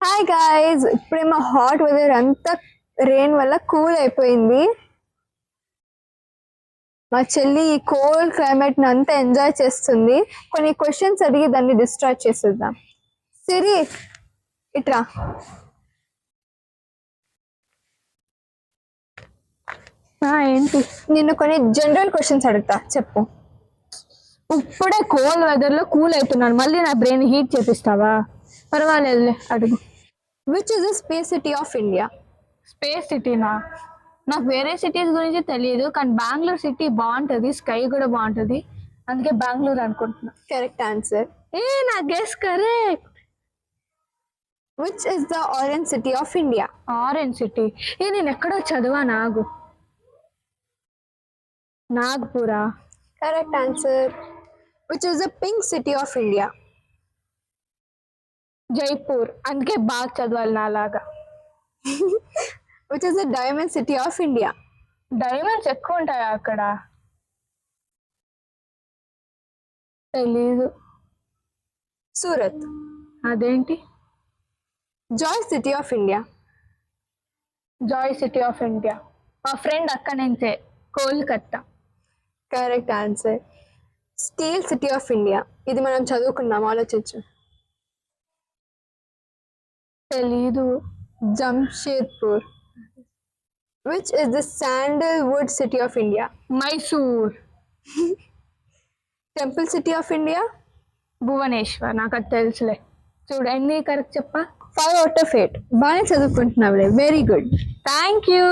Hi guys, ఇప్పుడే మా hot weather అంతా రెయిన్ వల్ల కూల్ అయిపోయింది. మా చెల్లి ఈ కోల్డ్ క్లైమేట్ ని అంతా ఎంజాయ్ చేస్తుంది. కొన్ని క్వశ్చన్స్ అడిగి దాన్ని డిస్ట్రాక్ట్ చేసేద్దాం. సిరి, ఇట్రా. ఏంటి? నిన్ను కొన్ని జనరల్ క్వశ్చన్స్ అడుగుతా, చెప్పు. ఇప్పుడే కోల్డ్ వెదర్ లో కూల్ అవుతున్నాను, మళ్ళీ నా బ్రెయిన్ హీట్ చేపిస్తావా? పర్వాలేదులే, అడుగు. Which is the space city of India? Space సిటీనా? నాకు వేరే సిటీస్ గురించి తెలియదు, కానీ బెంగళూరు సిటీ బాగుంటుంది, స్కై కూడా బాగుంటుంది, అందుకే బెంగళూరు అనుకుంటున్నా. Correct answer. నా guess correct. Which is the orange city of India? Orange city? నేను ఎక్కడో చదివా, నాగ్పూరా? Correct answer. Which is the pink city of India? Jaipur, అందుకే బాగా చదవాలి నాలాగా. Which is the diamond city of India? Diamonds ఎక్కువ ఉంటాయా అక్కడ? తెలీదు. సూరత్. అదేంటి? Joy city of India? Joy city of India మా ఫ్రెండ్ అక్క నుంచే, Kolkata. Correct answer. Steel city of India, ఇది మనం చదువుకున్నాం, ఆలోచించు. తెలీదు. Jamshedpur. Which is the sandalwood city of India? Mysore. Temple city of India? Bhubaneswar. నాకు అది తెలుసులే. చూడు ఎన్ని కరెక్ట్ చెప్పా. 5 out of 8. బాగానే చదువుకుంటున్నావులే, వెరీ గుడ్. Thank you.